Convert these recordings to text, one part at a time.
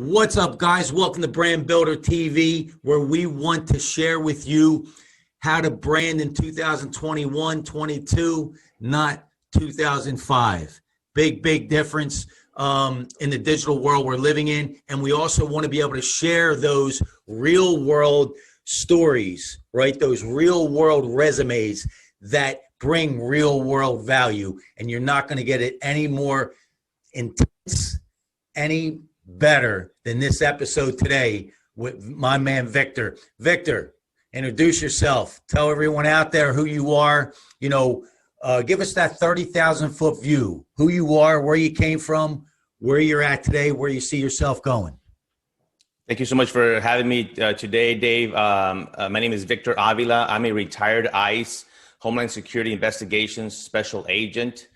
What's up, guys? Welcome to Brand Builder TV, where we want to share with you how to brand in 2021, 22, not 2005. Big difference in the digital world we're living in. And we also want to be able to share those real world stories, right? Those real world resumes that bring real world value. And you're not going to get it any more intense, any better than this episode today with my man Victor. Victor, introduce yourself. Tell everyone out there who you are. Give us that 30,000 foot view. Who you are, where you came from, where you're at today, where you see yourself going. Thank you so much for having me today, Dave. My name is Victor Avila. I'm a retired ICE, Homeland Security Investigations Special Agent.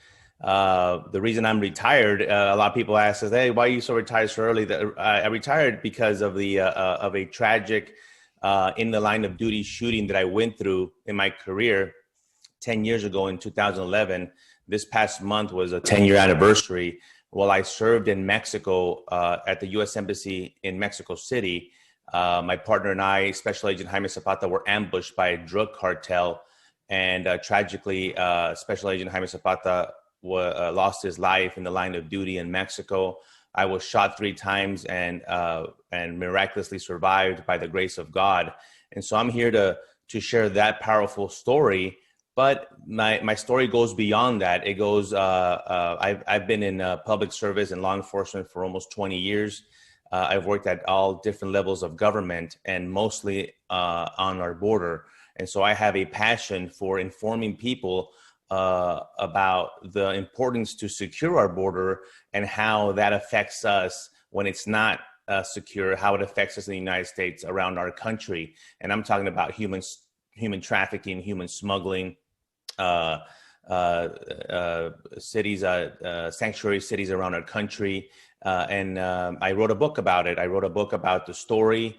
The reason I'm retired, a lot of people ask us, hey, why are you so retired so early? I retired because of a tragic in the line of duty shooting that I went through in my career 10 years ago in 2011. This past month was a 10-year anniversary. While I served in Mexico at the U.S. Embassy in Mexico City, my partner and I, Special Agent Jaime Zapata, were ambushed by a drug cartel. And tragically, Special Agent Jaime Zapata lost his life in the line of duty in Mexico. I was shot 3 times and miraculously survived by the grace of God. And so I'm here to share that powerful story. But my story goes beyond that. It goes, I've been in public service and law enforcement for almost 20 years. I've worked at all different levels of government and mostly on our border. And so I have a passion for informing people about the importance to secure our border and how that affects us when it's not secure, how it affects us in the United States around our country. And I'm talking about human trafficking, human smuggling, cities, sanctuary cities around our country. And I wrote a book about it. I wrote a book about the story.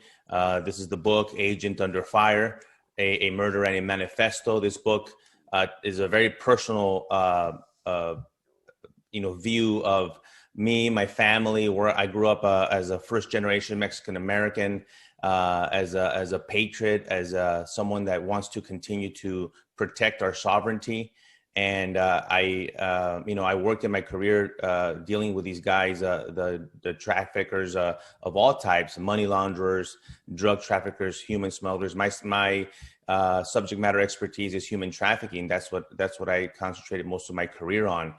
This is the book, Agent Under Fire, a Murder and a Manifesto. This book is a very personal, view of me, my family, where I grew up as a first-generation Mexican-American, as a patriot, as someone that wants to continue to protect our sovereignty. And I worked in my career dealing with these guys, the traffickers of all types, money launderers, drug traffickers, human smugglers. My subject matter expertise is human trafficking. That's what I concentrated most of my career on.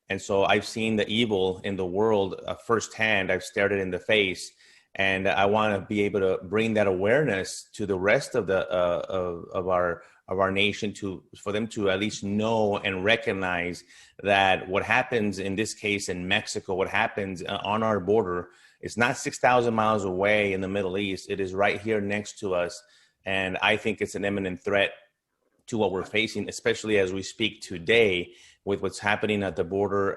And so I've seen the evil in the world firsthand. I've stared it in the face, and I want to be able to bring that awareness to the rest of our nation, for them to at least know and recognize that what happens in this case in Mexico, what happens on our border, is not 6,000 miles away in the Middle East. It is right here next to us. And I think it's an imminent threat to what we're facing, especially as we speak today with what's happening at the border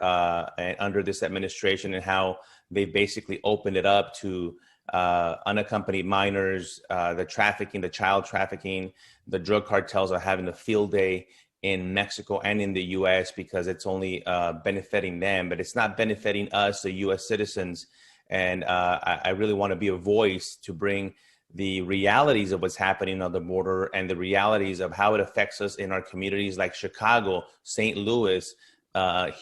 under this administration, and how they basically opened it up to unaccompanied minors, the trafficking, the child trafficking. The drug cartels are having a field day in Mexico and in the U.S. because it's only benefiting them, but it's not benefiting us, the U.S. citizens. And I really want to be a voice to bring the realities of what's happening on the border and the realities of how it affects us in our communities like Chicago, St. Louis,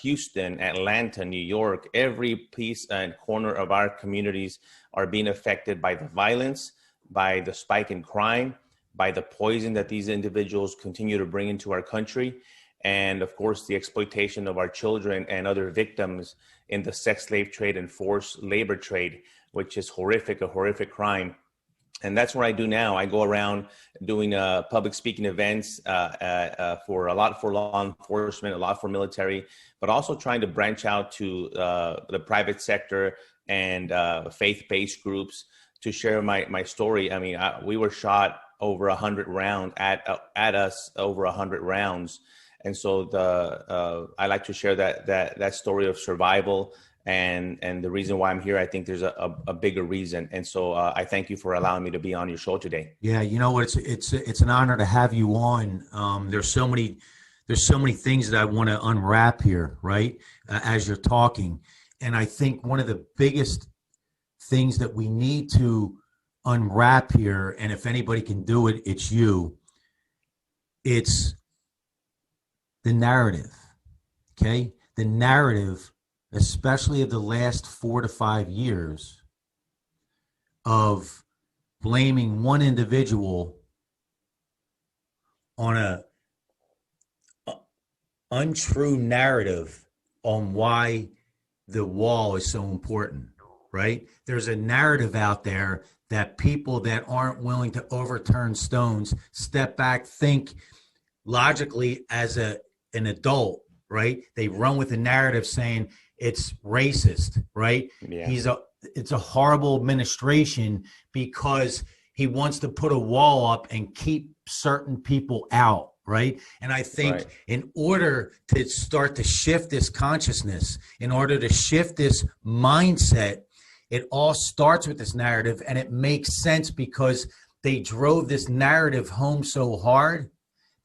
Houston, Atlanta, New York. Every piece and corner of our communities are being affected by the violence, by the spike in crime, by the poison that these individuals continue to bring into our country, and of course the exploitation of our children and other victims in the sex slave trade and forced labor trade, which is a horrific crime. And that's what I do now. I go around doing public speaking events for law enforcement, a lot for military, but also trying to branch out to the private sector and faith-based groups to share my story. I mean, we were shot over 100 rounds at us, over 100 rounds. And so I like to share that story of survival. And the reason why I'm here, I think there's a bigger reason. And so I thank you for allowing me to be on your show today. Yeah, it's an honor to have you on. There's so many things that I want to unwrap here, right? As you're talking. And I think one of the biggest things that we need to unwrap here, and if anybody can do it, it's you. It's the narrative, okay? The narrative, especially of the last 4 to 5 years, of blaming one individual on a untrue narrative on why the wall is so important, right? There's a narrative out there that people that aren't willing to overturn stones, step back, think logically as an adult, right? They run with a narrative saying it's racist, right? Yeah. It's a horrible administration because he wants to put a wall up and keep certain people out, right? And I think in order to start to shift this consciousness, in order to shift this mindset, it all starts with this narrative, and it makes sense because they drove this narrative home so hard.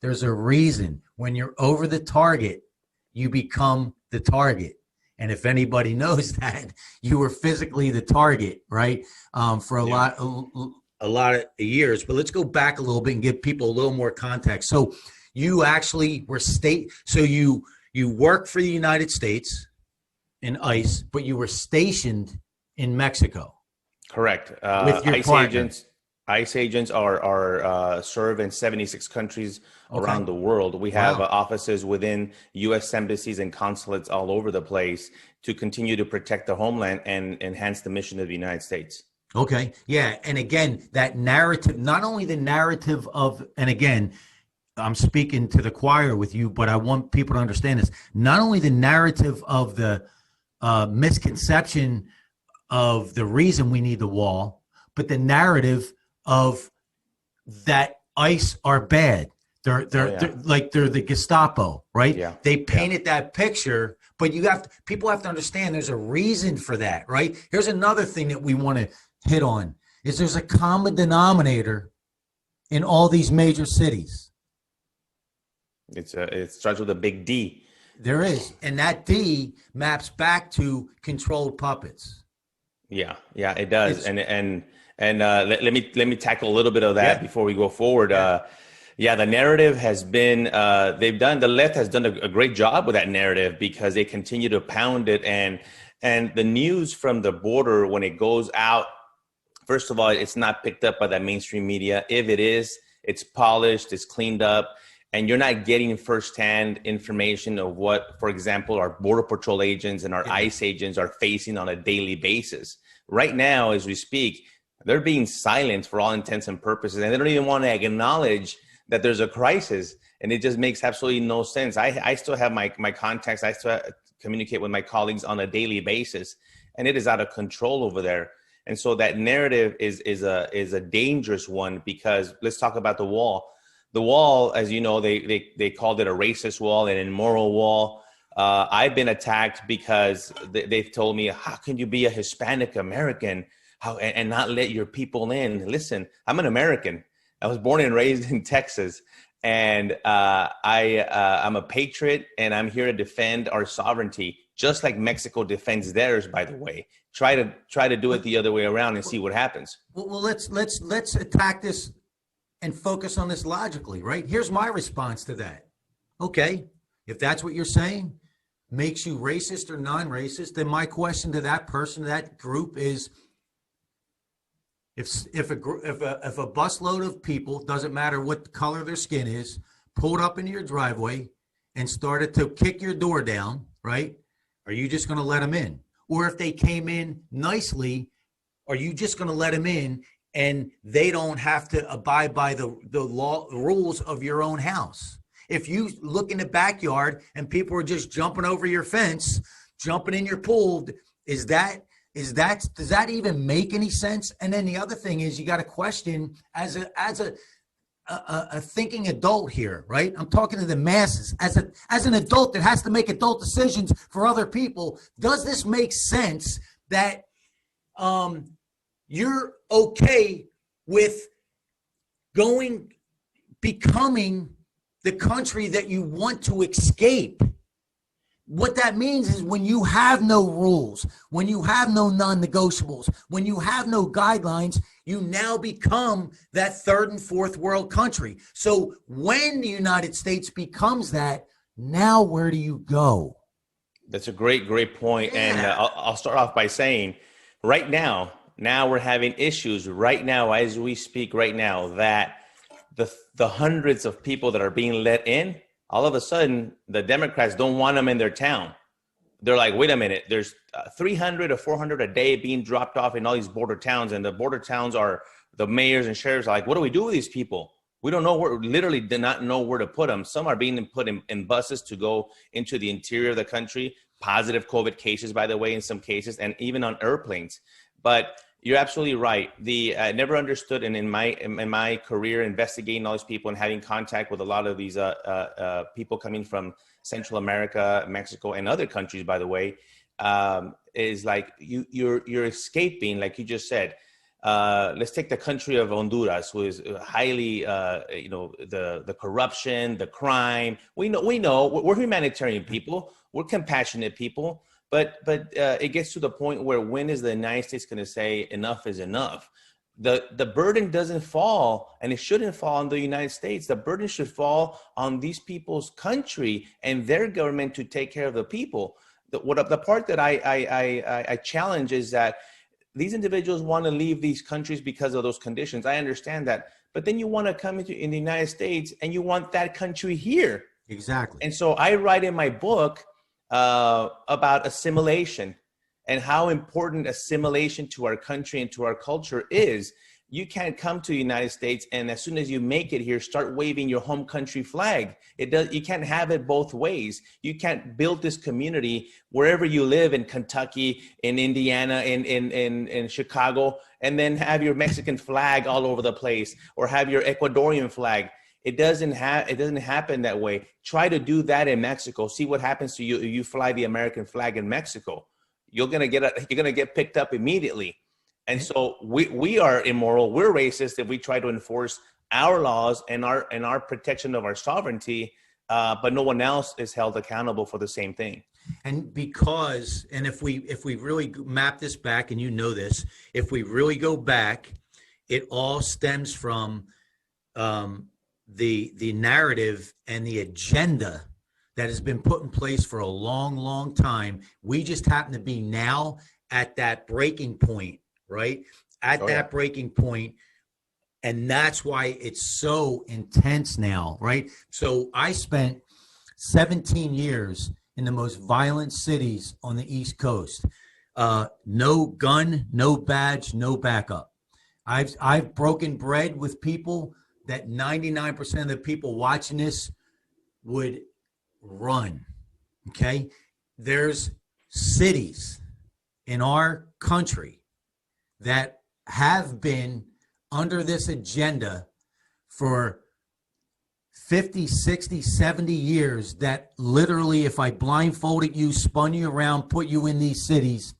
There's a reason. When you're over the target, you become the target. And if anybody knows that, you were physically the target, right? For a lot of years. But let's go back a little bit and give people a little more context. So you actually were you worked for the United States in ICE, but you were stationed in Mexico. Correct. With your partner. ICE agents are serve in 76 countries around the world. We have offices within U.S. embassies and consulates all over the place to continue to protect the homeland and enhance the mission of the United States. Okay. Yeah. And again, that narrative, not only the narrative of, and again, I'm speaking to the choir with you, but I want people to understand this, not only the narrative of the misconception of the reason we need the wall, but the narrative of that ICE are bad. They're the Gestapo, right? Yeah. They painted that picture, but people have to understand there's a reason for that, right? Here's another thing that we want to hit on is there's a common denominator in all these major cities. It starts with a big D. There is, and that D maps back to controlled puppets. Yeah, it does. Let me tackle a little bit of that before we go forward. The narrative has been the left has done a great job with that narrative because they continue to pound it, and the news from the border, when it goes out, first of all, it's not picked up by the mainstream media. If it is, it's polished, it's cleaned up, and you're not getting firsthand information of what, for example, our Border Patrol agents and our ICE agents are facing on a daily basis. Right now, as we speak, they're being silenced for all intents and purposes, and they don't even want to acknowledge that there's a crisis, and it just makes absolutely no sense. I still have my contacts. I still communicate with my colleagues on a daily basis, and it is out of control over there. And so that narrative is a dangerous one, because let's talk about the wall. The wall, as you know, they called it a racist wall, an immoral wall. I've been attacked because they've told me, how can you be a Hispanic American and not let your people in? Listen, I'm an American. I was born and raised in Texas, and I'm a patriot, and I'm here to defend our sovereignty, just like Mexico defends theirs, by the way. Try to do it the other way around and see what happens. Well, let's attack this and focus on this logically, right? Here's my response to that. Okay, if that's what you're saying makes you racist or non-racist, then my question to that person, that group, is if a busload of people, doesn't matter what color their skin is, pulled up into your driveway and started to kick your door down, right? Are you just going to let them in? Or if they came in nicely, are you just going to let them in and they don't have to abide by the law rules of your own house? If you look in the backyard and people are just jumping over your fence, jumping in your pool, does that even make any sense? And then the other thing is, you got to question as a thinking adult here, right? I'm talking to the masses. As an adult that has to make adult decisions for other people, does this make sense that you're okay with becoming the country that you want to escape, what that means is when you have no rules, when you have no non-negotiables, when you have no guidelines, you now become that third and fourth world country. So when the United States becomes that, now where do you go? That's a great point. And I'll start off by saying right now we're having issues right now as we speak right now that the hundreds of people that are being let in, all of a sudden the Democrats don't want them in their town. They're like, wait a minute, there's 300 or 400 a day being dropped off in all these border towns. And the border towns are, the mayors and sheriffs are like, what do we do with these people? We don't know where, literally did not know where to put them. Some are being put in buses to go into the interior of the country, positive COVID cases, by the way, in some cases, and even on airplanes. But you're absolutely right. I never understood, and in my career investigating all these people and having contact with a lot of these people coming from Central America, Mexico, and other countries, by the way, is like you're escaping, like you just said. Let's take the country of Honduras, who is highly, the corruption, the crime. We know we're humanitarian people. We're compassionate people. But it gets to the point where when is the United States going to say enough is enough? The burden doesn't fall, and it shouldn't fall on the United States. The burden should fall on these people's country and their government to take care of the people. The part that I challenge is that these individuals want to leave these countries because of those conditions. I understand that. But then you want to come in the United States and you want that country here. Exactly. And so I write in my book about assimilation and how important assimilation to our country and to our culture is. You can't come to the United States and as soon as you make it here, start waving your home country flag. You can't have it both ways. You can't build this community wherever you live in Kentucky, in Indiana, in Chicago, and then have your Mexican flag all over the place or have your Ecuadorian flag. It doesn't happen that way. Try to do that in Mexico. See what happens to you if you fly the American flag in Mexico. You're gonna get picked up immediately. And so we are immoral. We're racist if we try to enforce our laws and our protection of our sovereignty, but no one else is held accountable for the same thing. And if we really map this back, and you know this, if we really go back, it all stems from the narrative and the agenda that has been put in place for a long, long time. We just happen to be now at that breaking point, right? That breaking point. And that's why it's so intense now, right? So I spent 17 years in the most violent cities on the East Coast. No gun, no badge, no backup. I've broken bread with people that 99% of the people watching this would run, okay? There's cities in our country that have been under this agenda for 50, 60, 70 years that literally, if I blindfolded you, spun you around, put you in these cities,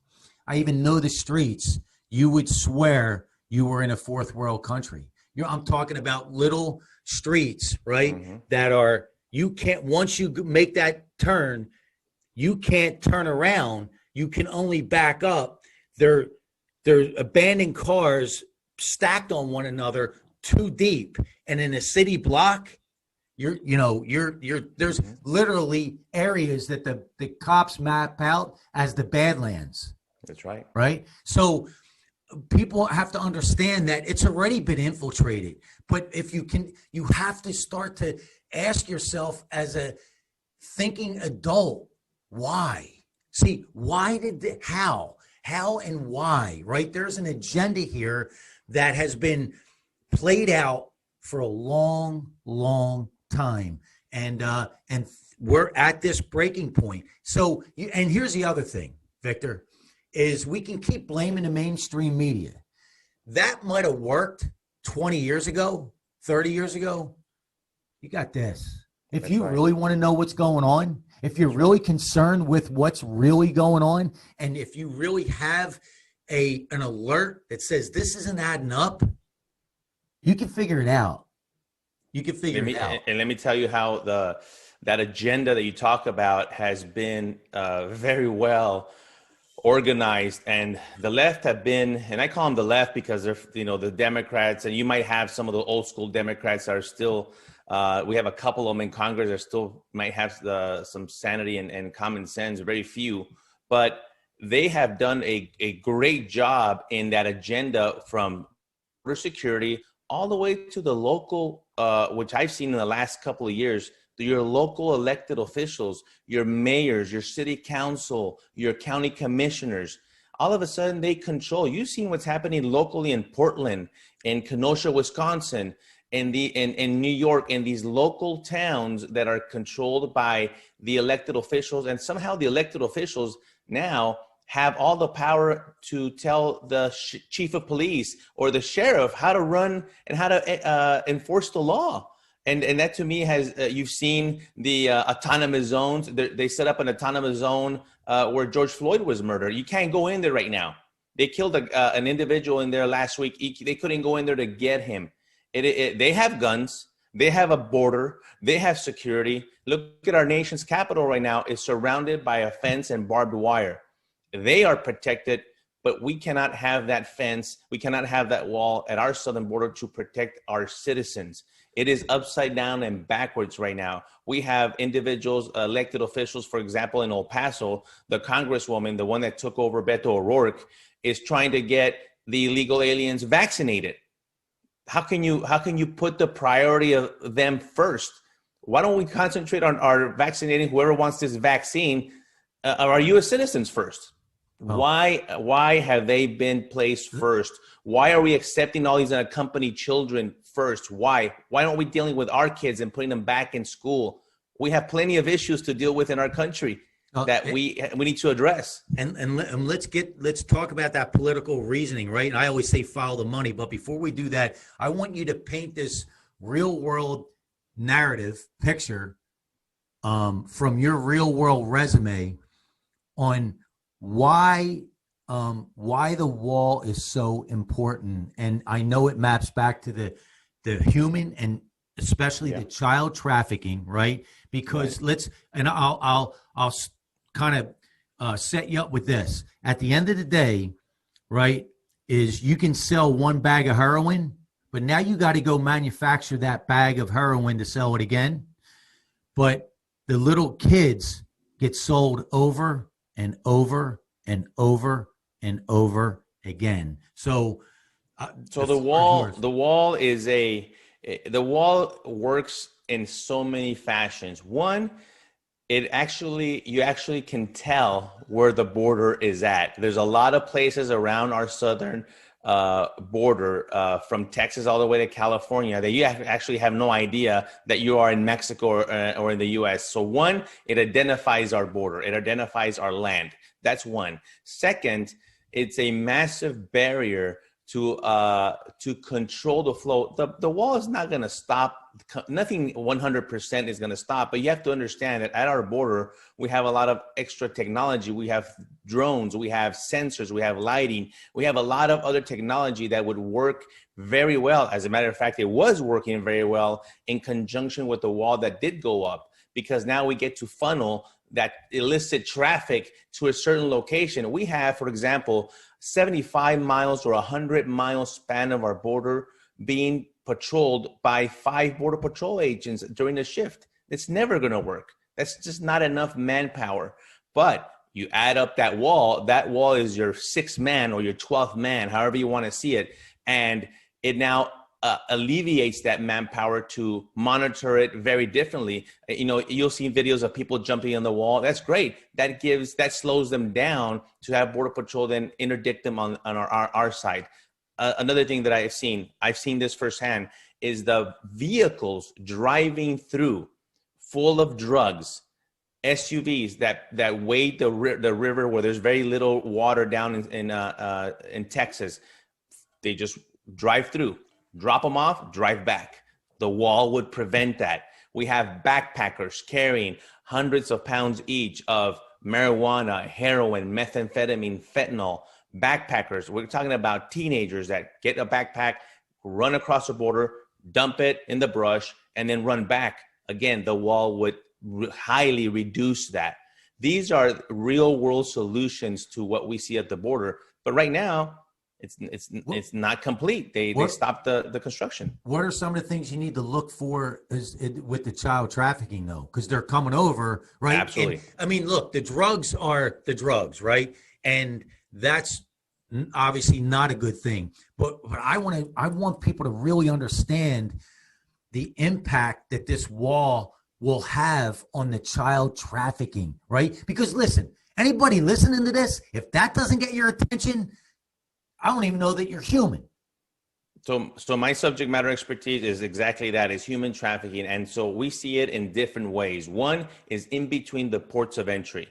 I even know the streets, you would swear you were in a fourth world country. I'm talking about little streets, right? Mm-hmm. That are, you can't, once you make that turn, you can't turn around. You can only back up. They're abandoned cars stacked on one another too deep. And in a city block, there's literally areas that the cops map out as the Badlands. That's right. Right. So people have to understand that it's already been infiltrated. But if you have to start to ask yourself as a thinking adult, why? See, how and why, right? There's an agenda here that has been played out for a long, long time. And we're at this breaking point. So, and here's the other thing, Victor, is we can keep blaming the mainstream media. That might have worked 20 years ago, 30 years ago. You got this. If you really want to know what's going on, if you're really concerned with what's really going on, and if you really have an alert that says this isn't adding up, you can figure it out. You can figure it out. And let me tell you how that agenda that you talk about has been very well organized, and the left have been, and I call them the left because they're, the Democrats, and you might have some of the old school Democrats that are still, we have a couple of them in Congress that still might have some sanity and common sense, very few, but they have done a great job in that agenda from border security all the way to the local, which I've seen in the last couple of years, your local elected officials, your mayors, your city council, your county commissioners. All of a sudden they control. You've seen what's happening locally in Portland, in Kenosha, Wisconsin, in New York, in these local towns that are controlled by the elected officials. And somehow the elected officials now have all the power to tell the chief of police or the sheriff how to run and how to enforce the law. And that to me has, you've seen the autonomous zones. They set up an autonomous zone where George Floyd was murdered. You can't go in there right now. They killed an individual in there last week. They couldn't go in there to get him. They have guns. They have a border. They have security. Look at our nation's capital right now. It's surrounded by a fence and barbed wire. They are protected, but we cannot have that fence. We cannot have that wall at our southern border to protect our citizens. It is upside down and backwards right now. We have individuals, elected officials, for example, in El Paso, the congresswoman, the one that took over Beto O'Rourke, is trying to get the illegal aliens vaccinated. How can you put the priority of them first? Why don't we concentrate on our vaccinating whoever wants this vaccine, our U.S. citizens first? Oh. Why have they been placed first? Why are we accepting all these unaccompanied children first? Why aren't we dealing with our kids and putting them back in school? We have plenty of issues to deal with in our country that we need to address. And let's talk about that political reasoning, right? And I always say follow the money, but before we do that, I want you to paint this real world narrative picture from your real world resume on why the wall is so important. And I know it maps back to the human and especially the child trafficking, right? Because I'll kind of set you up with this. At the end of the day, right, is you can sell one bag of heroin, but now you got to go manufacture that bag of heroin to sell it again. But the little kids get sold over and over and over and over again. So the wall works in so many fashions. One, you actually can tell where the border is at. There's a lot of places around our southern border, from Texas all the way to California, that you actually have no idea that you are in Mexico or in the U.S. So one, it identifies our border. It identifies our land. That's one. Second, it's a massive barrier to control the flow. The wall is not going to stop. Nothing 100% is going to stop, but you have to understand that at our border, we have a lot of extra technology. We have drones, we have sensors, we have lighting, we have a lot of other technology that would work very well. As a matter of fact, it was working very well in conjunction with the wall that did go up, because now we get to funnel that illicit traffic to a certain location. We have, for example, 75 miles or 100-mile span of our border being patrolled by 5 Border Patrol agents during the shift. It's never going to work. That's just not enough manpower. But you add up that wall is your 6th man or your 12th man, however you want to see it. And it now alleviates that manpower to monitor it very differently. You'll see videos of people jumping on the wall. That's great. That slows them down to have Border Patrol then interdict them on our side. Another thing that I've seen this firsthand, is the vehicles driving through full of drugs, SUVs that wade the river where there's very little water down in Texas. They just drive through, drop them off, drive back. The wall would prevent that. We have backpackers carrying hundreds of pounds each of marijuana, heroin, methamphetamine, fentanyl. Backpackers, we're talking about teenagers that get a backpack, run across the border, dump it in the brush, and then run back. Again, the wall would highly reduce that. These are real world solutions to what we see at the border. But right now, it's not complete. They stopped the construction. What are some of the things you need to look for with the child trafficking, though? Because they're coming over, right? Absolutely. And, I mean, look, the drugs are the drugs, right? And that's obviously not a good thing. But I want people to really understand the impact that this wall will have on the child trafficking, right? Because listen, anybody listening to this, if that doesn't get your attention, I don't even know that you're human. So my subject matter expertise is exactly that, is human trafficking. And so we see it in different ways. One is in between the ports of entry.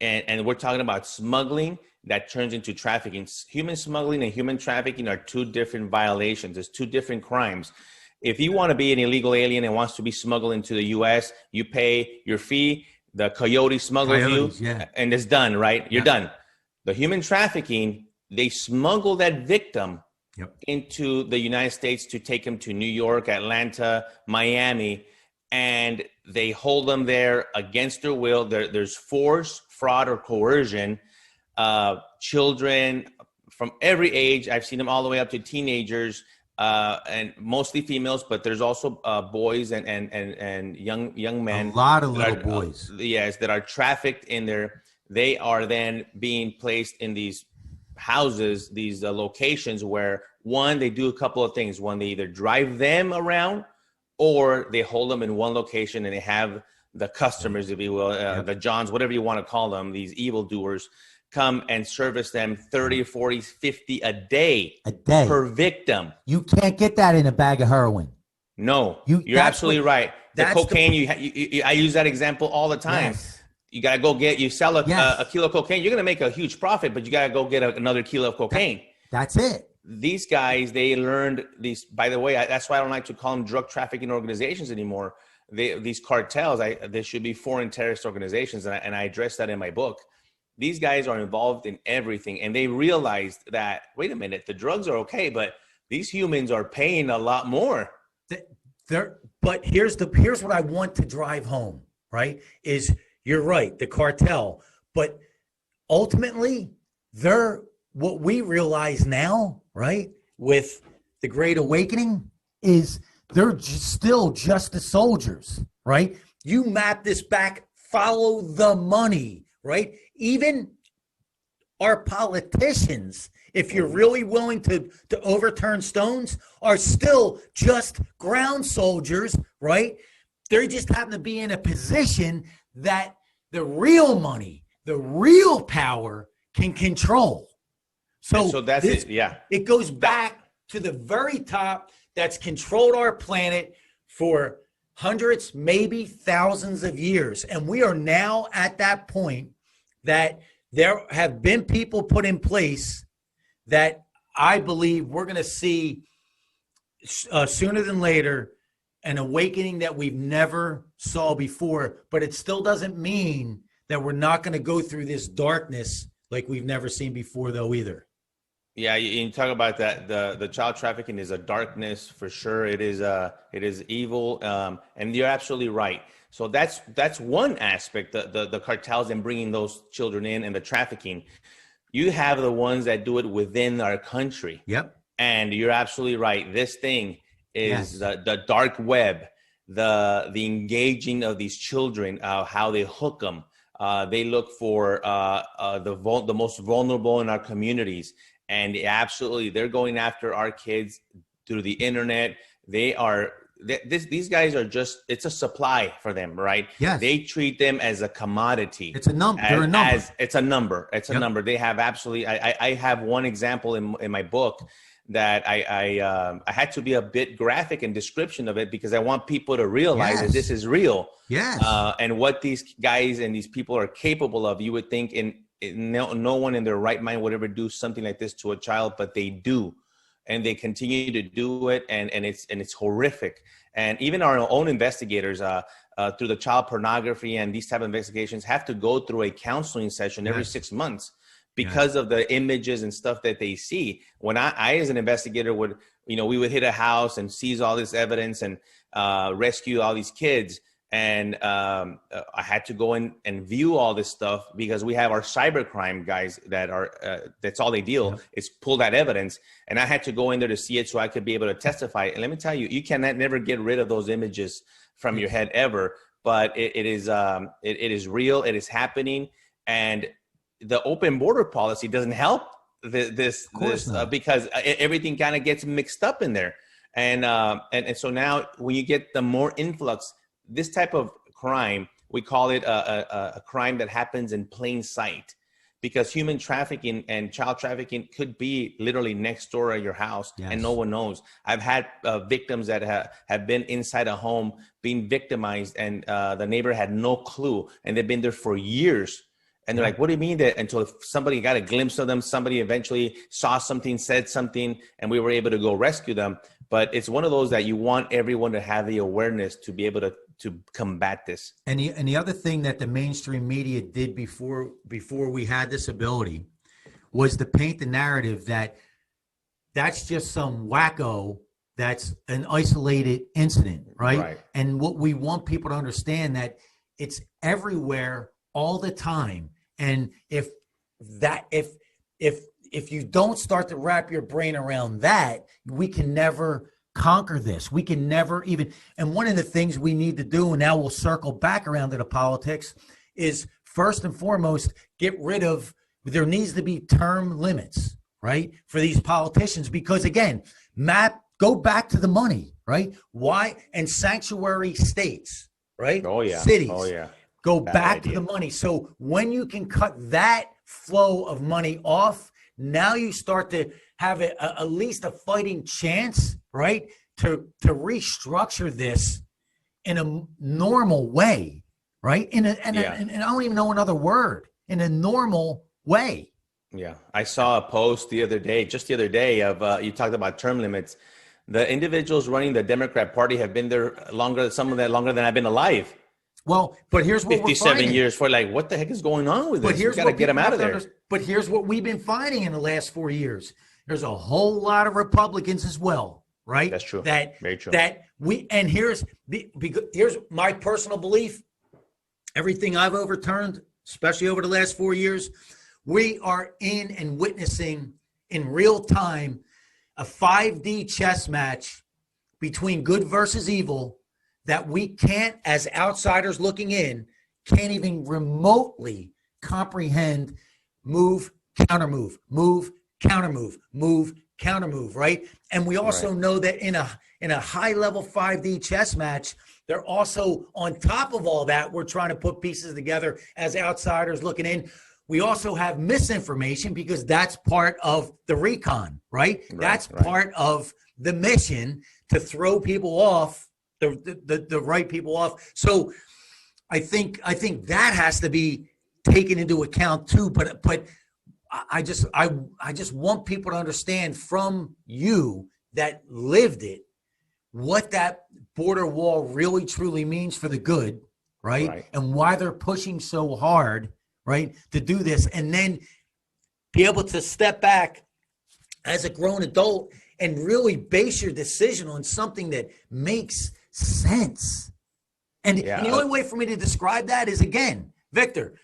And we're talking about smuggling that turns into trafficking. Human smuggling and human trafficking are two different violations. There's two different crimes. If you want to be an illegal alien and wants to be smuggled into the U.S., you pay your fee, the coyote smuggles you, and it's done, right? You're done. The human trafficking, they smuggle that victim into the United States to take him to New York, Atlanta, Miami, and they hold them there against their will. There's force, fraud, or coercion. Children from every age, I've seen them all the way up to teenagers, and mostly females, but there's also boys and young men. A lot of little boys. Yes, that are trafficked in there. They are then being placed in these houses, these locations where, one, they do a couple of things. One, they either drive them around or they hold them in one location and they have the customers, if you will, the Johns, whatever you want to call them, these evildoers, come and service them 30, 40, 50 a day per victim. You can't get that in a bag of heroin. No, you're absolutely right. The cocaine, I use that example all the time. Yes. You got to go you sell a kilo of cocaine. You're going to make a huge profit, but you got to go get another kilo of cocaine. That's it. These guys, they learned these, by the way, that's why I don't like to call them drug trafficking organizations anymore. These cartels, they should be foreign terrorist organizations. And I address that in my book. These guys are involved in everything. And they realized that, wait a minute, the drugs are okay, but these humans are paying a lot more. But here's what I want to drive home, right? Is you're right, the cartel. But ultimately, what we realize now, right, with the Great Awakening, is they're still just the soldiers, right? You map this back, follow the money, right? Even our politicians, if you're really willing to overturn stones, are still just ground soldiers, right? They just happen to be in a position that the real money, the real power can control. So that's it. Yeah. It goes back to the very top that's controlled our planet for hundreds, maybe thousands of years. And we are now at that point that there have been people put in place that I believe we're going to see sooner than later an awakening that we've never saw before. But it still doesn't mean that we're not going to go through this darkness like we've never seen before, though, either. Yeah, you talk about that. The child trafficking is a darkness for sure. It is evil, and you're absolutely right. So that's one aspect, the cartels and bringing those children in and the trafficking. You have the ones that do it within our country. Yep. And you're absolutely right. This thing is the dark web, the engaging of these children, how they hook them. They look for the most vulnerable in our communities. And absolutely, they're going after our kids through the internet. These guys are just, it's a supply for them, right? Yes. They treat them as a commodity. It's a number. They're a number. It's a number. It's a number. They have absolutely, I have one example in my book that I had to be a bit graphic in description of it because I want people to realize that this is real. Yes. And what these guys and these people are capable of. You would think no one in their right mind would ever do something like this to a child, but they do. And they continue to do it, and it's horrific. And even our own investigators, through the child pornography and these type of investigations, have to go through a counseling session every 6 months because of the images and stuff that they see. When I as an investigator we would hit a house and seize all this evidence and rescue all these kids. And I had to go in and view all this stuff because we have our cybercrime guys that are, that's all they deal is pull that evidence. And I had to go in there to see it so I could be able to testify. And let me tell you, you cannot never get rid of those images from your head ever. But it is real. It is happening. And the open border policy doesn't help this because everything kind of gets mixed up in there. And so now when you get the more influx, this type of crime, we call it a crime that happens in plain sight, because human trafficking and child trafficking could be literally next door at your house and no one knows. I've had victims that have been inside a home being victimized, and the neighbor had no clue, and they've been there for years. And they're like, what do you mean that? Until somebody got a glimpse of them, somebody eventually saw something, said something, and we were able to go rescue them. But it's one of those that you want everyone to have the awareness to be able to combat this. And the other thing that the mainstream media did before we had this ability was to paint the narrative that that's just some wacko, that's an isolated incident, right? And what we want people to understand, that it's everywhere all the time. And if you don't start to wrap your brain around that, we can never conquer this. We can never even, and one of the things we need to do, and now we'll circle back around to the politics, is first and foremost, get rid of, there needs to be term limits, right? For these politicians, because again, go back to the money, right? Why? And sanctuary states, right? Cities. Go back to the money. So when you can cut that flow of money off, now you start to have at least a fighting chance, right? To restructure this in a normal way, right? And I don't even know another word, in a normal way. Yeah. I saw a post just the other day of, you talked about term limits. The individuals running the Democrat Party have been there longer, some of that longer than I've been alive. Well, but here's what 57 years for, like, what the heck is going on with this? We got to get them out of there. But here's what we've been finding in the last 4 years. There's a whole lot of Republicans as well, right? That's true. Very true. And here's my personal belief. Everything I've overturned, especially over the last 4 years, we are in and witnessing in real time a 5D chess match between good versus evil that we can't, as outsiders looking in, can't even remotely comprehend. Move, counter move, move, counter move, move, counter move, right? And we also know that in a high level 5D chess match, they're also, on top of all that, we're trying to put pieces together as outsiders looking in. We also have misinformation, because that's part of the recon, right? That's part of the mission, to throw people off, the right people off. So I think that has to be taken into account too. But I just want people to understand from you that lived it, what that border wall really truly means for the good, right? And why they're pushing so hard, right, to do this, and then be able to step back as a grown adult and really base your decision on something that makes sense. And the only way for me to describe that is, again, Victor,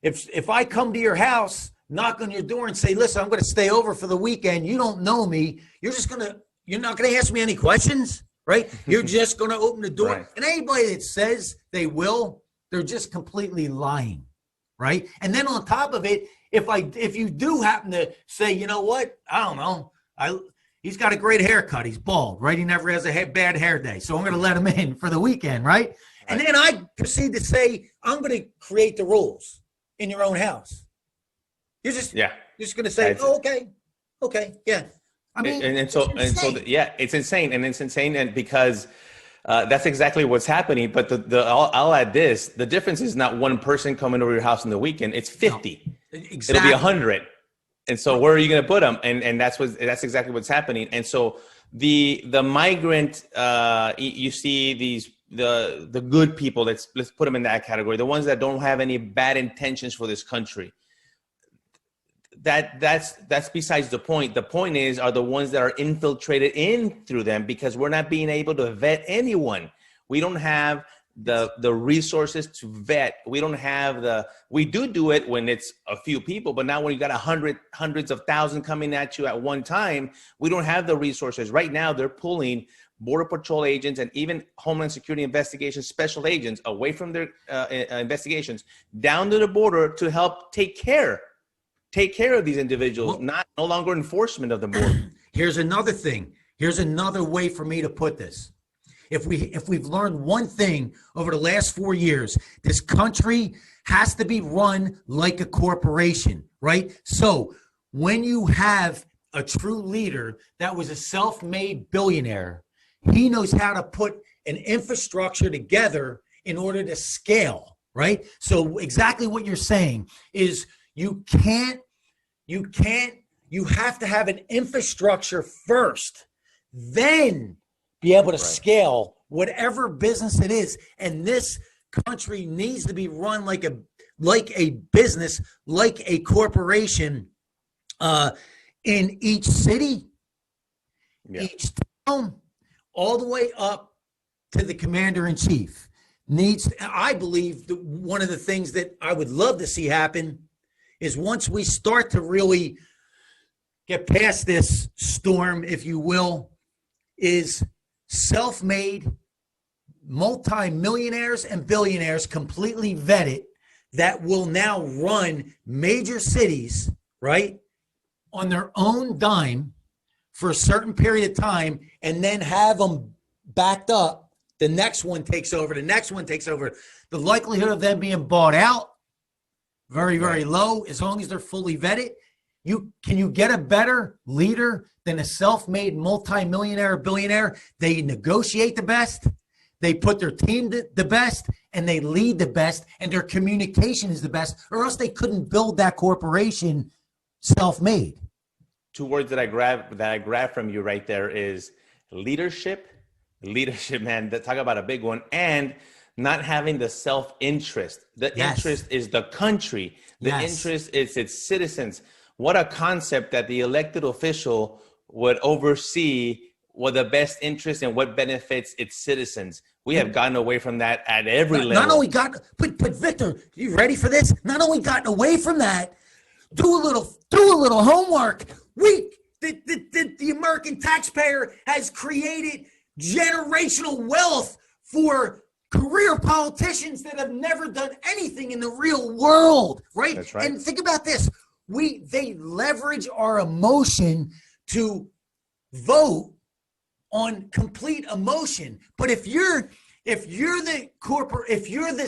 if I come to your house, knock on your door and say, listen, I'm going to stay over for the weekend, you don't know me, you're not going to ask me any questions, right? You're just going to open the door. And anybody that says they will, they're just completely lying, right? And then on top of it, if you do happen to say, you know what, I don't know, he's got a great haircut, he's bald, right? He never has a bad hair day, so I'm going to let him in for the weekend, right? And then I proceed to say, I'm going to create the rules in your own house. You're just going to say, okay, yeah. I mean, it's insane, and it's insane, and because that's exactly what's happening. But I'll add this: the difference is not one person coming over your house in the weekend; it's 50. No, exactly. It'll be 100. And so where are you going to put them? And that's exactly what's happening. And so the migrant, you see the good people. Let's put them in that category. The ones that don't have any bad intentions for this country. That's besides the point. The point are the ones that are infiltrated in through them, because we're not being able to vet anyone. We don't have the resources to vet. We don't have we do it when it's a few people, but now when you got hundreds of thousands coming at you at one time, we don't have the resources. Right now, they're pulling Border Patrol agents and even Homeland Security Investigations special agents away from their investigations down to the border to help take care of these individuals, no longer enforcement of the border. Here's another thing. Here's another way for me to put this. If we've learned one thing over the last 4 years, this country has to be run like a corporation, right? So when you have a true leader that was a self-made billionaire, he knows how to put an infrastructure together in order to scale, right? So exactly what you're saying is you have to have an infrastructure first, then be able to scale whatever business it is. And this country needs to be run like a business, like a corporation, in each city, each town, all the way up to the commander-in-chief. I believe that one of the things that I would love to see happen is once we start to really get past this storm, if you will, is self-made multi-millionaires and billionaires completely vetted that will now run major cities, right, on their own dime for a certain period of time, and then have them backed up. The next one takes over. The next one takes over. The likelihood of them being bought out, very, very low, as long as they're fully vetted. Can you get a better leader than a self-made multi-millionaire or billionaire? They negotiate the best, they put their team the best, and they lead the best, and their communication is the best, or else they couldn't build that corporation self-made. Two words that I grab from you right there is leadership, man. Talk about a big one. And not having the self-interest. The interest is the country. The interest is its citizens. What a concept that the elected official would oversee what the best interest and what benefits its citizens. We have gotten away from that at every level. Not only but Victor, you ready for this? Not only gotten away from that, do a little homework. The American taxpayer has created generational wealth for career politicians that have never done anything in the real world, right? That's right. And think about this. They leverage our emotion to vote on complete emotion. But if you're the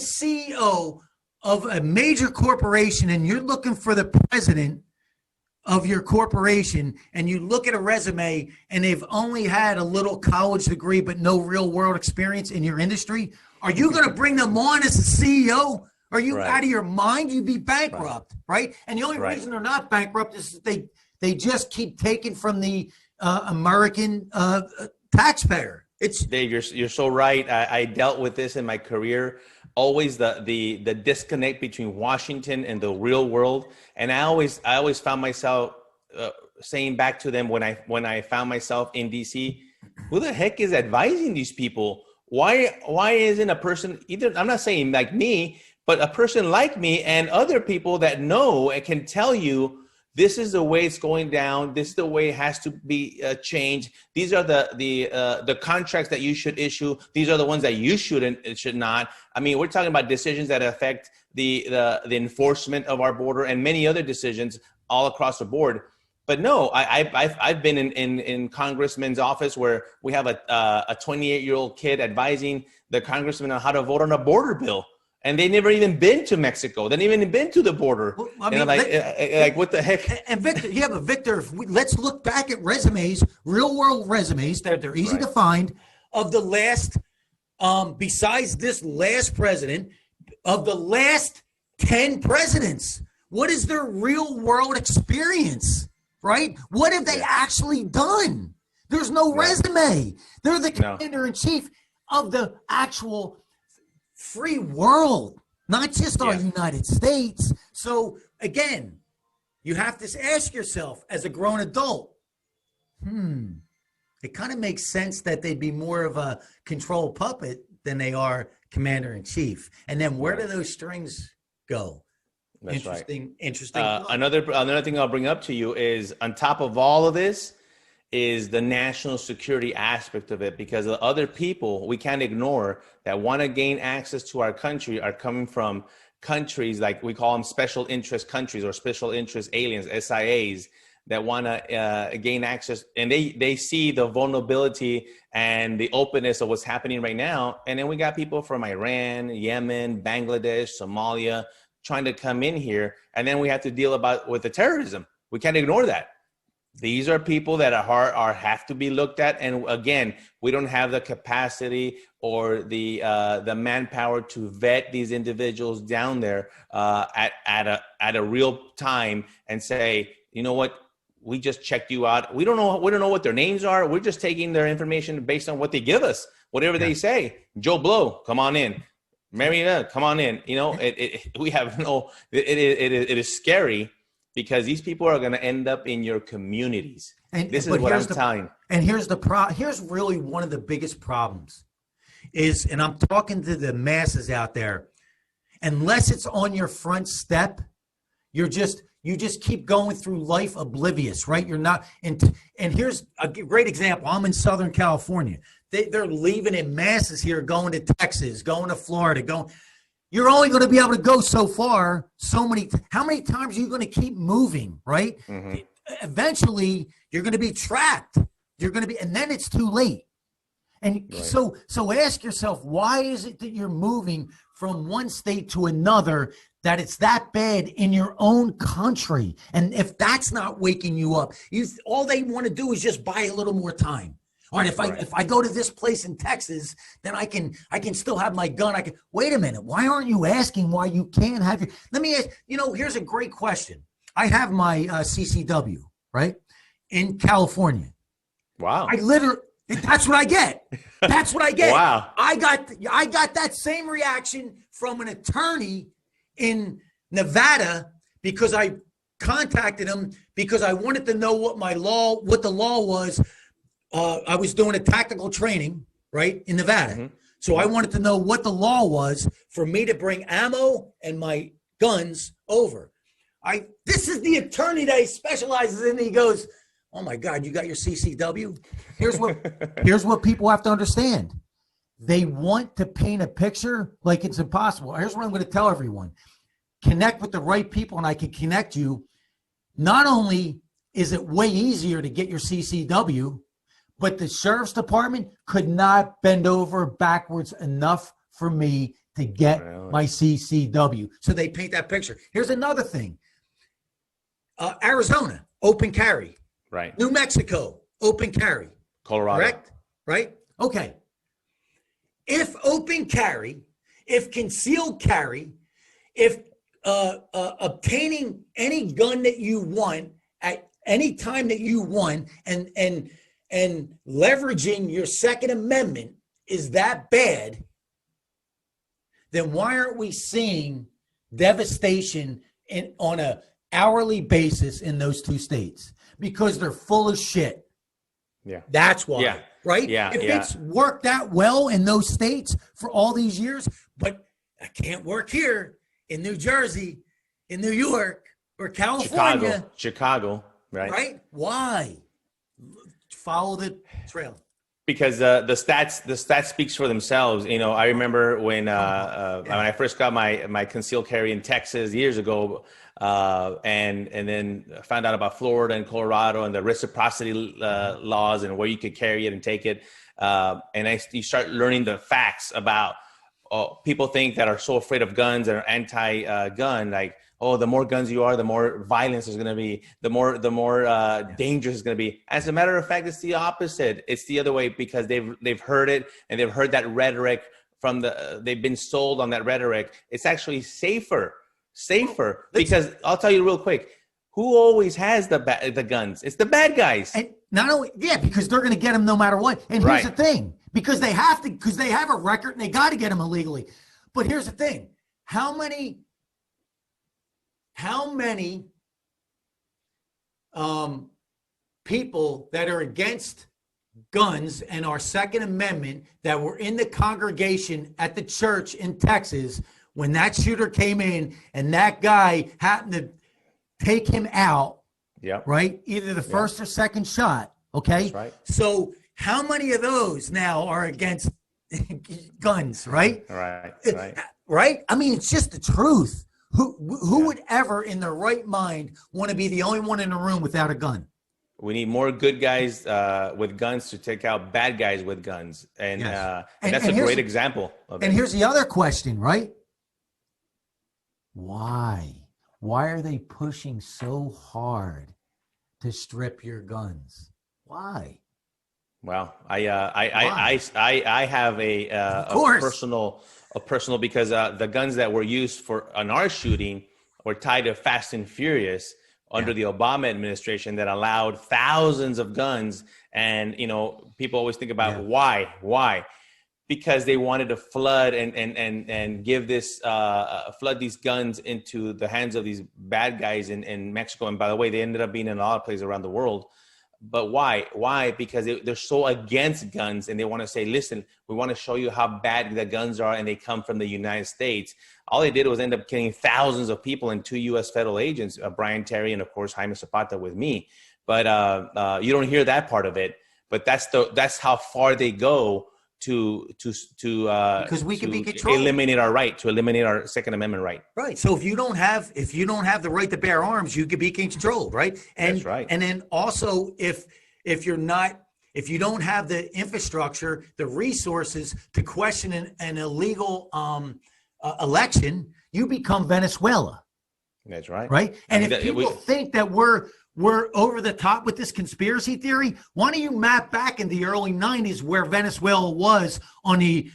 CEO of a major corporation and you're looking for the president of your corporation, and you look at a resume and they've only had a little college degree but no real world experience in your industry, are you going to bring them on as a CEO? Are you out of your mind? You'd be bankrupt, right? And the only reason they're not bankrupt is they just keep taking from the American taxpayer. Dave, you're so right. I dealt with this in my career. Always the disconnect between Washington and the real world, and I always found myself saying back to them when I found myself in DC, who the heck is advising these people? Why isn't a person, either, I'm not saying like me, but a person like me and other people that know and can tell you, this is the way it's going down. This is the way it has to be changed. These are the contracts that you should issue. These are the ones that you should not. I mean, we're talking about decisions that affect the enforcement of our border and many other decisions all across the board. But no, I've been in congressman's office where we have a 28-year-old kid advising the congressman on how to vote on a border bill. And they never even been to Mexico. They never even been to the border. Well, I mean, like what the heck? And Victor, Victor, let's look back at resumes, real world resumes. They're easy to find. Of the last, besides this last president, of the last 10 presidents, what is their real world experience, right? What have they actually done? There's no resume. They're the commander-in-chief of the actual free world, not just our United States. So again, you have to ask yourself as a grown adult, it kind of makes sense that they'd be more of a control puppet than they are commander-in-chief. And then where do those strings go? That's interesting. Another thing I'll bring up to you is, on top of all of this, is the national security aspect of it, because the other people we can't ignore that want to gain access to our country are coming from countries like, we call them special interest countries or special interest aliens, SIAs, that want to gain access, and they see the vulnerability and the openness of what's happening right now. And then we got people from Iran, Yemen, Bangladesh, Somalia trying to come in here, and then we have to deal with the terrorism. We can't ignore that. These are people that have to be looked at, and again, we don't have the capacity or the manpower to vet these individuals down there at a real time and say, you know what, we just checked you out. We don't know what their names are. We're just taking their information based on what they give us, whatever they say. Joe Blow, come on in. Mariana, come on in. You know, we have no. It is scary, because these people are going to end up in your communities. And this is what I'm telling. And here's really one of the biggest problems is, and I'm talking to the masses out there, unless it's on your front step, you just keep going through life oblivious, right? You're not. And here's a great example. I'm in Southern California. They're leaving in masses here, going to Texas, going to Florida, You're only going to be able to go so far, how many times are you going to keep moving, right? Mm-hmm. Eventually, you're going to be trapped. And then it's too late. And so ask yourself, why is it that you're moving from one state to another, that it's that bad in your own country? And if that's not waking you up, all they want to do is just buy a little more time. All right, if I go to this place in Texas, then I can still have my gun. Wait a minute. Why aren't you asking why you can't have your? Let me ask. Here's a great question. I have my CCW right in California. Wow. That's what I get. That's what I get. Wow. I got that same reaction from an attorney in Nevada, because I contacted him because I wanted to know what the law was. I was doing a tactical training, right, in Nevada. Mm-hmm. So I wanted to know what the law was for me to bring ammo and my guns over. This is the attorney that he specializes in. He goes, oh my God, you got your CCW? Here's what people have to understand. They want to paint a picture like it's impossible. Here's what I'm going to tell everyone. Connect with the right people, and I can connect you. Not only is it way easier to get your CCW, but the sheriff's department could not bend over backwards enough for me to get my CCW. So they paint that picture. Here's another thing. Arizona, open carry. Right. New Mexico, open carry. Colorado. Correct? Right? Okay. If open carry, if concealed carry, if obtaining any gun that you want at any time that you want, and leveraging your Second Amendment is that bad, then why aren't we seeing devastation on a hourly basis in those two states? Because they're full of shit. Yeah. That's why. Yeah. Right? Yeah. If it's worked out well in those states for all these years, but I can't work here in New Jersey, in New York, or California. Chicago, right? Right? Why? Follow the trail. Because the stats speaks for themselves. I remember when I first got my concealed carry in Texas years ago, and then found out about Florida and Colorado and the reciprocity laws and where you could carry it and take it. And you start learning the facts about people think that are so afraid of guns and are anti-gun, like, oh, the more guns you are, the more violence is going to be, the more dangerous it's going to be. As a matter of fact, it's the opposite. It's the other way, because they've heard it, and they've heard that rhetoric they've been sold on that rhetoric. It's actually safer, because I'll tell you real quick, who always has the guns? It's the bad guys. And not only, because they're going to get them no matter what. And here's the thing, because they have a record and they got to get them illegally. But here's the thing. How many people that are against guns and our Second Amendment that were in the congregation at the church in Texas when that shooter came in and that guy happened to take him out, right? Either the first or second shot, okay? That's right. So how many of those now are against guns, right? Right? I mean, it's just the truth. Who would ever in their right mind want to be the only one in the room without a gun? We need more good guys with guns to take out bad guys with guns. And, and that's a great example of it. And here's the other question, right? Why? Why are they pushing so hard to strip your guns? Why? Well, I have a personal because the guns that were used on our shooting were tied to Fast and Furious under the Obama administration that allowed thousands of guns. And, you know, people always think about why? Because they wanted to flood and give this, flood these guns into the hands of these bad guys in Mexico. And by the way, they ended up being in a lot of places around the world. But why? Why? Because they're so against guns, and they want to say, listen, we want to show you how bad the guns are, and they come from the United States. All they did was end up killing thousands of people and 2 U.S. federal agents, Brian Terry and, of course, Jaime Zapata with me. But you don't hear that part of it. But that's how far they go to because we can be controlled. Eliminate our Second Amendment right. Right. So if you don't have the right to bear arms, you could be controlled, right? And that's right. And then also if you don't have the infrastructure, the resources to question an illegal election, you become Venezuela. That's right. Right. And if people think that we're over the top with this conspiracy theory, why don't you map back in the early 90s where Venezuela was on the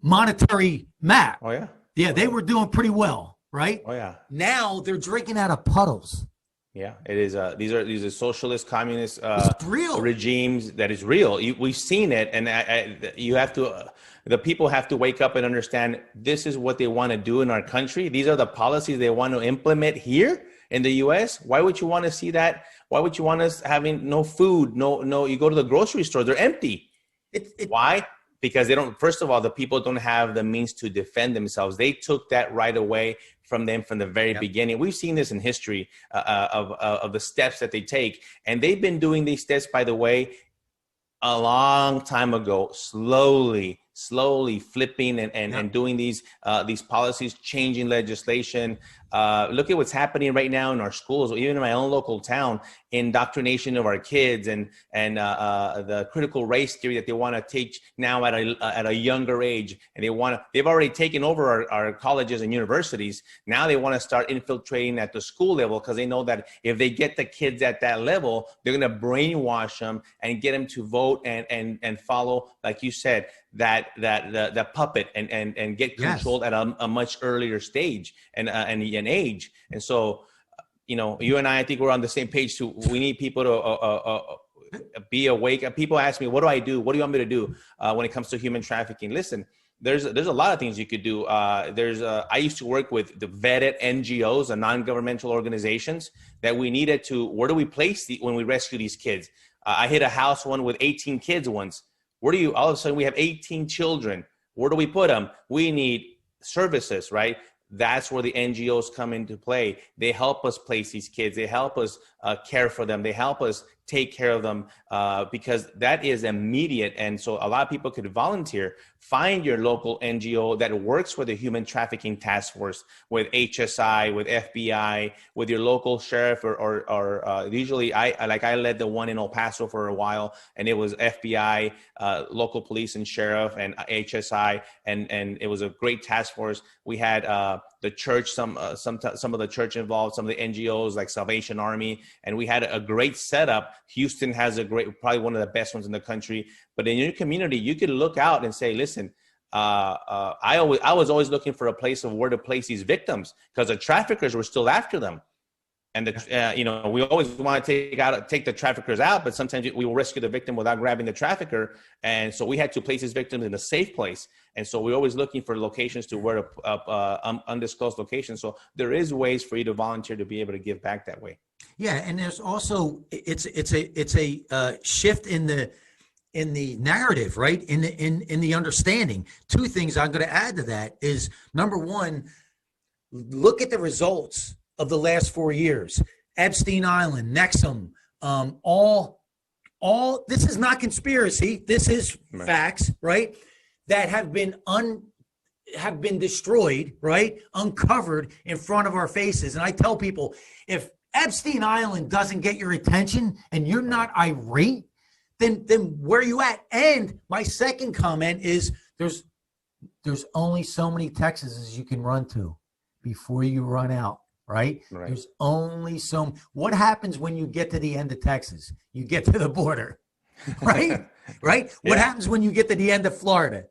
monetary map? Oh, yeah. Yeah, they were doing pretty well, right? Oh, yeah. Now they're drinking out of puddles. Yeah, it is. These are socialist, communist regimes. That is real. We've seen it, and you have to. The people have to wake up and understand this is what they want to do in our country. These are the policies they want to implement here in the U.S. Why would you want to see that? Why would you want us having no food? No. You go to the grocery store, they're empty. Why? Because they don't. First of all, the people don't have the means to defend themselves. They took that right away from them from the very beginning. We've seen this in history of the steps that they take, and they've been doing these steps, by the way, a long time ago, slowly flipping and doing these policies, changing legislation. Look at what's happening right now in our schools, even in my own local town, indoctrination of our kids and the critical race theory that they want to teach now at a younger age. And they've already taken over our colleges and universities. Now they want to start infiltrating at the school level because they know that if they get the kids at that level, they're going to brainwash them and get them to vote and follow, like you said, that puppet and get controlled at a much earlier stage and an age. And so, you know, you and I think we're on the same page too. We need people to be awake. People ask me, what do I do? What do you want me to do when it comes to human trafficking? Listen, there's a lot of things you could do. I used to work with the vetted NGOs, the non-governmental organizations that we needed to, where do we place when we rescue these kids? I hit a house one with 18 kids once. All of a sudden we have 18 children. Where do we put them? We need services, right? That's where the NGOs come into play. They help us place these kids. They help us care for them. They help us take care of them because that is immediate. And so a lot of people could volunteer. Find your local NGO that works with the Human Trafficking Task Force, with HSI, with FBI, with your local sheriff, or usually I led the one in El Paso for a while, and it was FBI, local police and sheriff, and HSI, and it was a great task force. We had the church, some of the church involved, some of the NGOs like Salvation Army, and we had a great setup. Houston has probably one of the best ones in the country. But in your community, you could look out and say, listen, I was always looking for a place of where to place these victims because the traffickers were still after them. And we always want to take the traffickers out, but sometimes we will rescue the victim without grabbing the trafficker. And so we had to place these victims in a safe place. And so we're always looking for locations to undisclosed locations. So there is ways for you to volunteer to be able to give back that way. Yeah, and there's also it's a shift in the narrative, right? In the understanding. Two things I'm going to add to that is, number one, look at the results of the last 4 years. Epstein Island, Nexum, all this is not conspiracy. This is facts, right? That have been destroyed, right? Uncovered in front of our faces. And I tell people, if Epstein Island doesn't get your attention and you're not irate, then where are you at? And my second comment is there's only so many Texases you can run to before you run out, right? There's only what happens when you get to the end of Texas? You get to the border, right? Right? Yeah. What happens when you get to the end of Florida?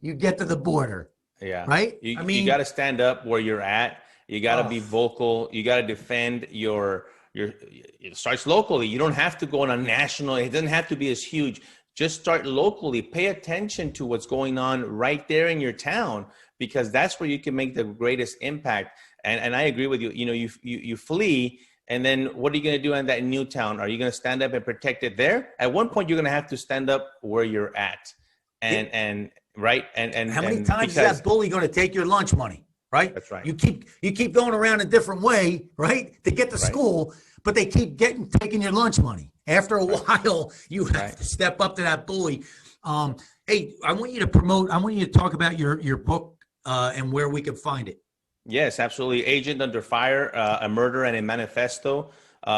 You get to the border. Yeah. Right? You got to stand up where you're at. You got to be vocal. You got to defend it starts locally. You don't have to go on a national. It doesn't have to be as huge. Just start locally. Pay attention to what's going on right there in your town, because that's where you can make the greatest impact. And I agree with you. You know, you flee, and then what are you going to do in that new town? Are you going to stand up and protect it there? At one point, you're going to have to stand up where you're at. And how many times is that bully going to take your lunch money? Right? That's right. You keep going around a different way, right, to get to school, but they keep taking your lunch money. After a while, you have to step up to that bully. Hey, I want you to talk about your book and where we can find it. Yes, absolutely. Agent Under Fire, A Murder and a Manifesto.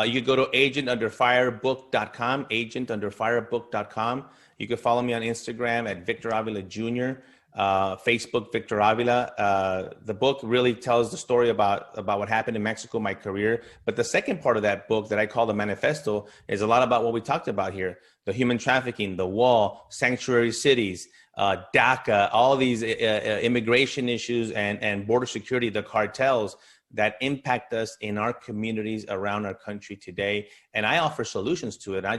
You could go to agentunderfirebook.com, agentunderfirebook.com. You can follow me on Instagram at Victor Avila Jr., Facebook, Victor Avila. The book really tells the story about what happened in Mexico, my career. But the second part of that book that I call the manifesto is a lot about what we talked about here: the human trafficking, the wall, sanctuary cities, DACA, all these immigration issues and border security, the cartels that impact us in our communities around our country today. And I offer solutions to it. I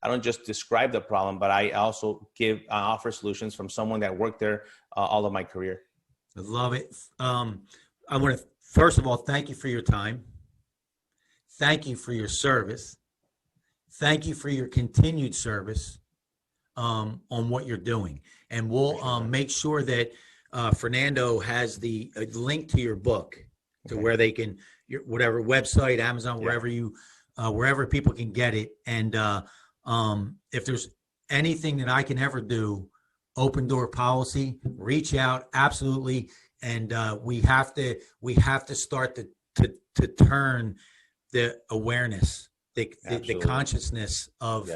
don't just describe the problem, but I also offer solutions from someone that worked there all of my career. I love it. I want to, first of all, thank you for your time. Thank you for your service. Thank you for your continued service on what you're doing. And we'll make sure that Fernando has the link to your book, to where they can, whatever website, Amazon, wherever people can get it. And if there's anything that I can ever do, open door policy, reach out, absolutely. And we have to start to turn the awareness, the consciousness of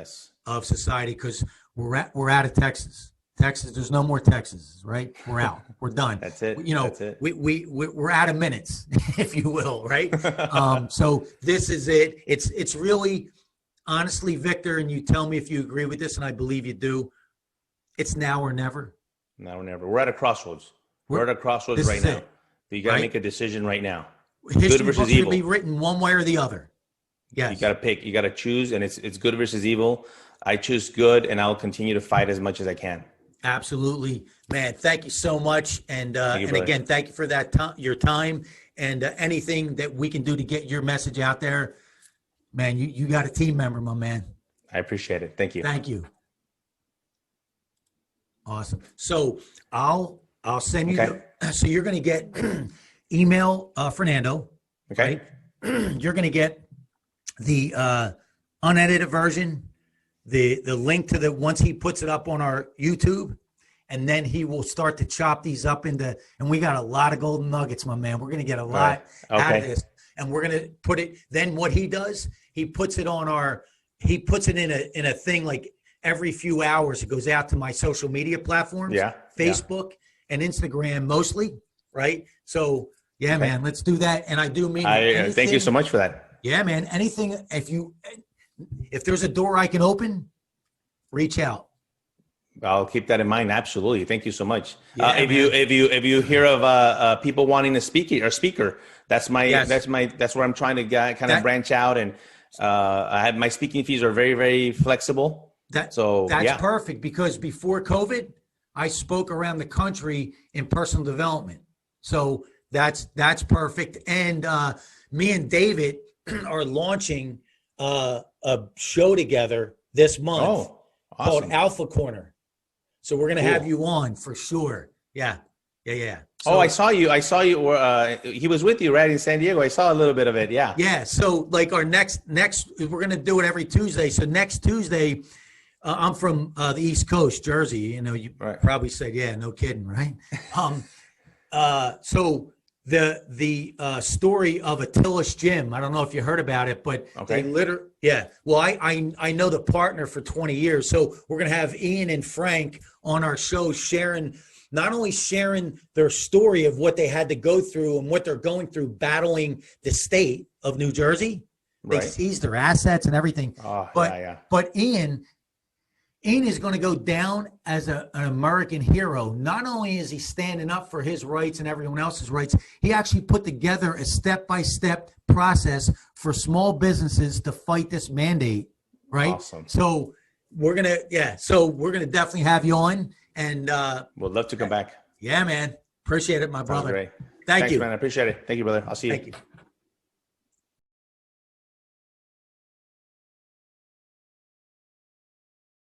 society, because we're out of Texas. Texas, there's no more Texas, right? We're out. We're done. That's it. You know, That's it. We're out of minutes, if you will, right? So this is it. It's really, honestly, Victor, and you tell me if you agree with this, and I believe you do. It's now or never. Now or never. We're at a crossroads. We're at a crossroads right now. You got to make a decision right now. History books can be written one way or the other. Yes. You got to pick. You got to choose, and it's good versus evil. I choose good, and I'll continue to fight as much as I can. Absolutely, man. Thank you so much, and again, thank you for that your time, and anything that we can do to get your message out there, man. You got a team member, my man. I appreciate it. Thank you. Thank you. Awesome. So I'll send you. So you're going to get email Fernando. Okay. Right? You're going to get the unedited version. The link to the, once he puts it up on our YouTube, and then he will start to chop these up into, and we got a lot of golden nuggets, my man. We're going to get a lot out of this, and we're going to put it, then what he does, he puts it in a thing like every few hours. It goes out to my social media platforms, Facebook and Instagram mostly, right? So man, let's do that. And I do mean, thank you so much for that. Yeah, man. Anything, if there's a door I can open, reach out. I'll keep that in mind. Absolutely. Thank you so much. If you hear of people wanting a speaker, that's where I'm trying to kind of branch out. And I have, my speaking fees are very, very flexible. That's perfect, because before COVID, I spoke around the country in personal development. So that's perfect. And me and David, are launching a show together this month awesome. called Alpha Corner. So we're going to have you on for sure. Yeah. So, I saw you. He was with you, right, in San Diego. I saw a little bit of it. Yeah. Yeah. So like our next, we're going to do it every Tuesday. So next Tuesday, I'm from the East Coast, Jersey. You know, you probably said, yeah, no kidding, right? So the story of Attila's Gym. I don't know if you heard about it, but they literally, Well, I know the partner for 20 years. So we're going to have Ian and Frank on our show not only sharing their story of what they had to go through and what they're going through battling the state of New Jersey. They seized their assets and everything. But Ian is going to go down as an American hero. Not only is he standing up for his rights and everyone else's rights, he actually put together a step-by-step process for small businesses to fight this mandate, right? Awesome. So we're going to definitely have you on. And we'd love to come back. Yeah, man. Appreciate it, my brother. Great. Thanks, man. I appreciate it. Thank you, brother. I'll see you. Thank you.